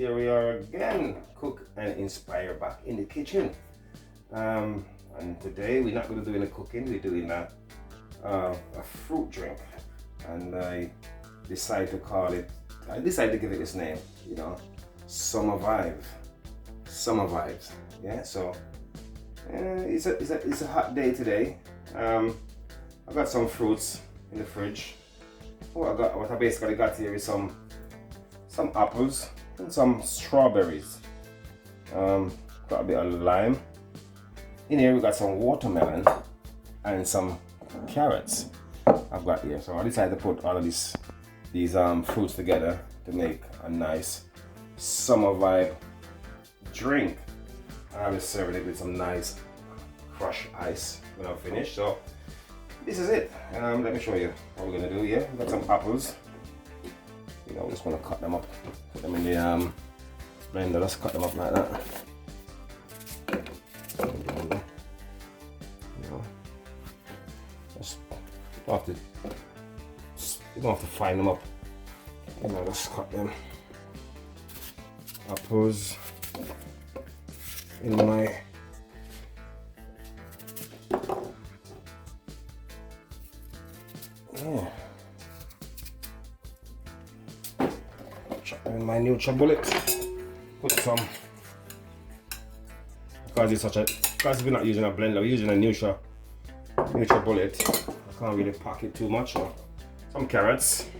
here we are again, cook and inspire back in the kitchen. And today we're not going to do any cooking, we're doing a fruit drink. And I decided to give it this name, you know, Summer Vibes. Yeah, so it's a hot day today. I've got some fruits in the fridge. What I basically got here is some apples and some strawberries. Got a bit of lime. In here we got some watermelon and some carrots I've got here. So I decided to put all of these fruits together to make a nice summer vibe drink. I'll be serving it with some nice crushed ice when I'm finished. So this is it. Let me show you what we're gonna do here. We've got some apples. You know, I'm just gonna cut them up, put them in the blender. Let's cut them up like that. You know, you don't have to fine them up. You know, let's cut them. Apples in my in my NutriBullet. Put some, because we're not using a blender, we're using a NutriBullet. I can't really pack it too much. So some carrots.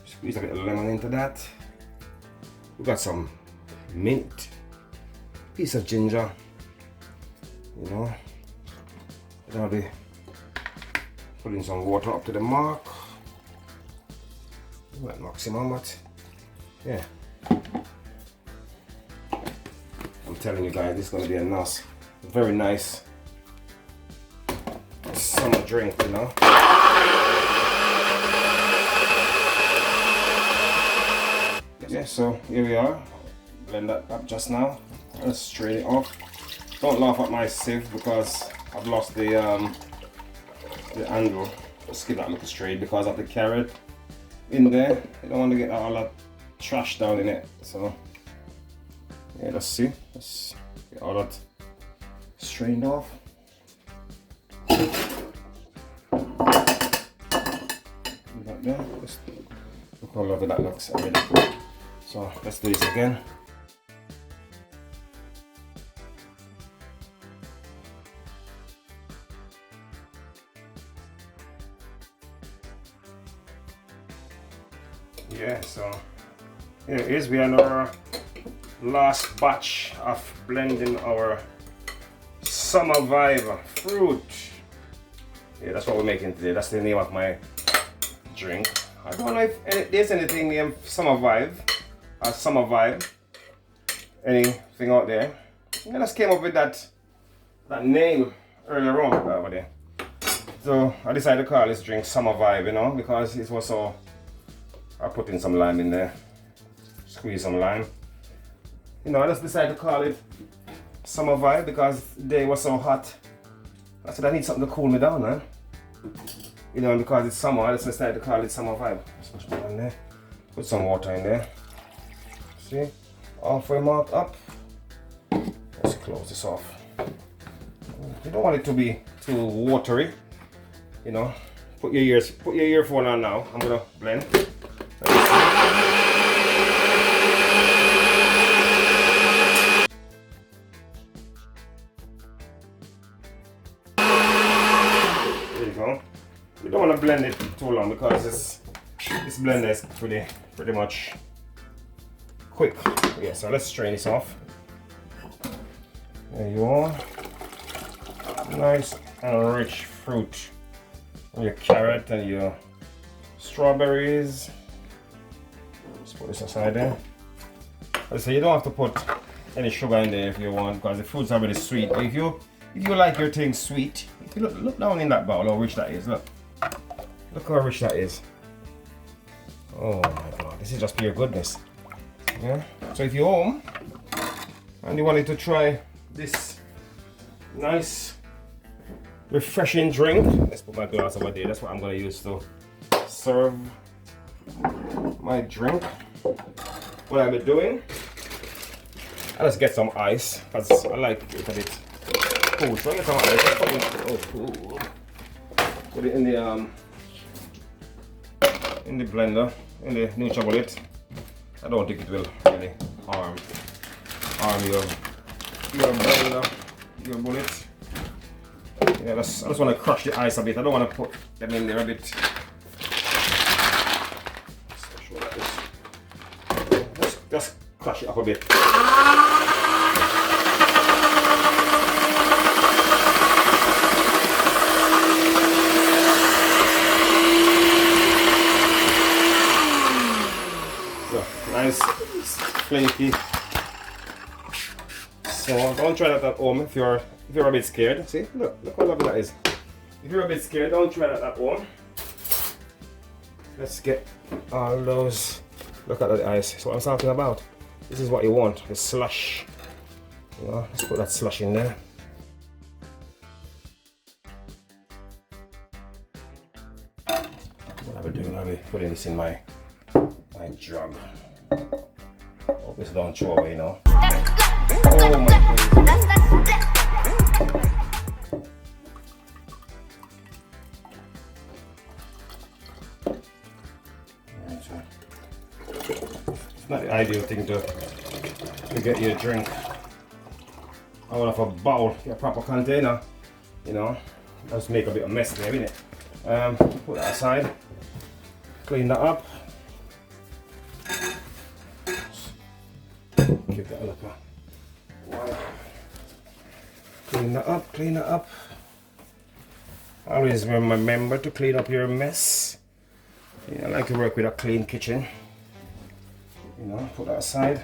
Squeeze a bit of lemon into that. We got some mint, piece of ginger. You know, and I'll be putting some water up to the mark. Not maximum, but yeah. I'm telling you guys, this is going to be a nice, very nice summer drink, you know. Yeah, so here we are. Blend that up just now. Let's strain it off. Don't laugh at my sieve because I've lost the handle. Just give that a little straight because of the carrot in there. You don't want to get all that trash down in it. So yeah, let's see. Let's get all that strained off. That there. Look how lovely that looks already. So let's do this again. Yeah, so here it is. We are in our last batch of blending our summer vibe fruit. Yeah, that's what we're making today. That's the name of my drink. I don't know if there's anything named summer vibe or summer vibe, anything out there. I just came up with that name earlier on over there. So I decided to call this drink summer vibe, you know, because it was so. I put in some lime in there, squeeze some lime. You know, I just decided to call it summer vibe because the day was so hot. I said I need something to cool me down, man. You know, and because it's summer, I just decided to call it summer vibe. Just push that in there. Put some water in there. See, halfway mark up. Let's close this off. You don't want it to be too watery. You know, put your earphone on now. I'm gonna blend. There you go. You don't want to blend it too long because this blender is pretty much quick. Yeah, so let's strain this off. There you are. Nice and rich fruit. And your carrot and your strawberries. Let's put this aside there. As I say, you don't have to put any sugar in there if you want because the fruit's already sweet. But if you like your thing sweet, if you look down in that bowl how rich that is. Look how rich that is. Oh my god, this is just pure goodness. Yeah. So if you're home and you wanted to try this nice refreshing drink, let's put my glass over there. That's what I'm gonna use to serve my drink. What I've been doing, I just get some ice because I like it a bit cool. So I get some ice. Put it in the blender, in the new chocolate. I don't think it will really harm your blender, your bullets. Yeah, I just want to crush the ice a bit. I don't want to put them in there a bit. Just crush it up a bit. So, nice, flaky. So don't try that at home if you're a bit scared. See, look how lovely that is. If you're a bit scared, don't try that at home. Let's get all those. Look at the ice. That's what I'm talking about. This is what you want. The slush. You know, let's put that slush in there. What I'll be doing, I'll be putting this in my jug. Hope this don't throw away now. Oh my goodness. It's not the ideal thing to get you a drink out of a bowl, get a proper container, you know. Just make a bit of mess there, innit? Put that aside, clean that up. Give that a look. Clean that up. Always remember to clean up your mess. I like to work with a clean kitchen. You know, put that aside.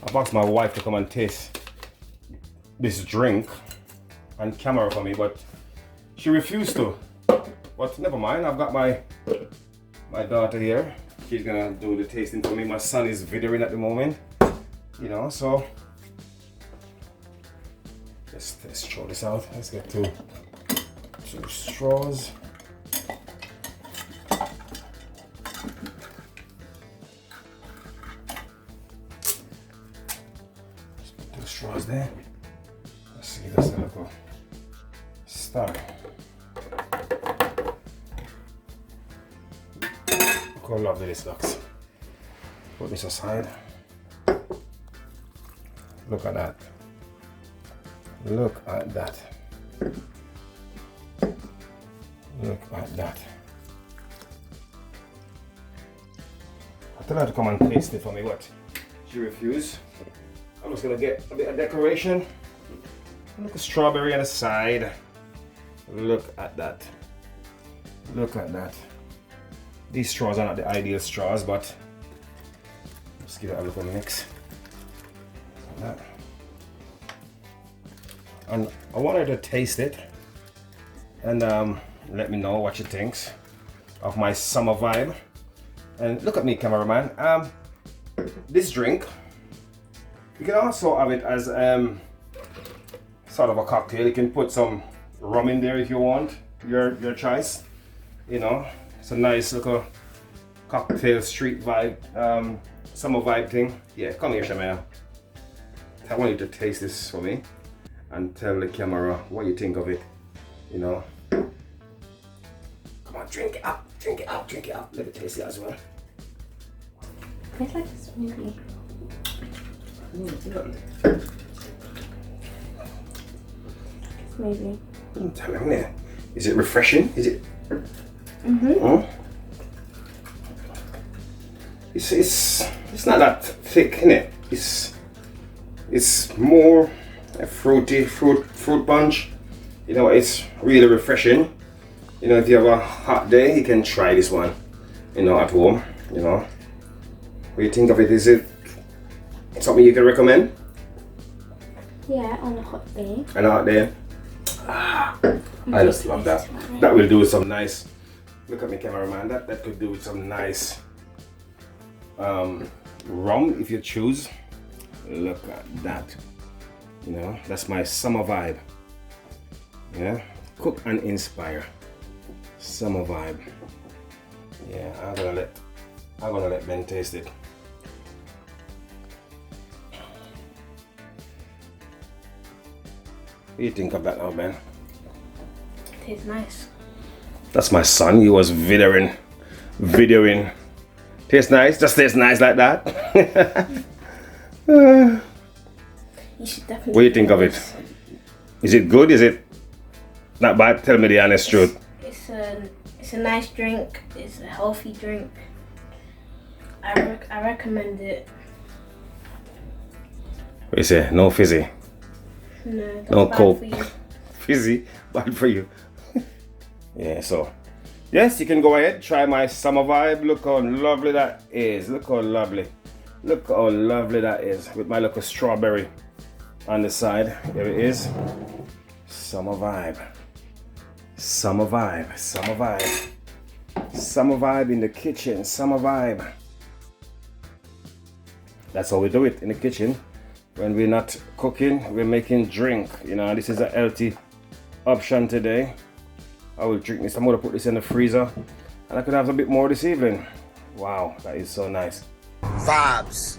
I've asked my wife to come and taste this drink on camera for me, but she refused to. But never mind, I've got my daughter here. She's gonna do the tasting for me. My son is videoing at the moment. You know, so let's throw this out. Let's get two straws. Let's put two straws there. Let's see, that's a little start. Look how lovely this looks. Put this aside. Look at that. Look at that. Look at that. I told her to come and taste it for me, but she refused. I'm just gonna get a bit of decoration. Look, a strawberry on the side. Look at that. Look at that. These straws are not the ideal straws, but let's give it a little mix. Like that. And I want her to taste it and let me know what she thinks of my summer vibe. And look at me, cameraman. This drink, you can also have it as sort of a cocktail. You can put some rum in there if you want, your choice. You know, it's a nice little cocktail street vibe, summer vibe thing. Yeah, come here, Shamaya. I want you to taste this for me and tell the camera what you think of it, you know. Come on, drink it up, drink it up, drink it up. Let me taste it as well. It's like a smoothie. Smoothie. Tell me, is it refreshing? Is it? Mhm. Oh? It's not that thick, innit? It's more a fruity fruit punch. You know, it's really refreshing. You know, if you have a hot day, you can try this one, you know, at home. You know, what do you think of it? Is it something you can recommend? Yeah, on a hot day. On a hot day. I just love that. That will do with some nice. Look at me, cameraman. That could do with some nice rum if you choose. Look at that. You know, that's my summer vibe. Yeah, cook and inspire. Summer vibe. Yeah, I'm gonna let Ben taste it. What do you think of that now, Ben? Tastes nice. That's my son. He was videoing. Tastes nice. Just tastes nice like that. You should definitely. What do you think of it? Is it good? Is it not bad? Tell me the honest truth. It's a nice drink. It's a healthy drink. I recommend it. What do you say? No fizzy. No, that's No bad Coke. for you. Fizzy, bad for you. Yeah, so yes, you can go ahead, try my summer vibe. Look how lovely that is. Look how lovely. Look how lovely that is with my little strawberry on the side. There it is. Summer vibe. Summer vibe. Summer vibe. Summer vibe in the kitchen. Summer vibe. That's how we do it in the kitchen. When we're not cooking, we're making drink. You know, this is a healthy option today. I will drink this. I'm gonna put this in the freezer, and I could have a bit more this evening. Wow, that is so nice. Vibes.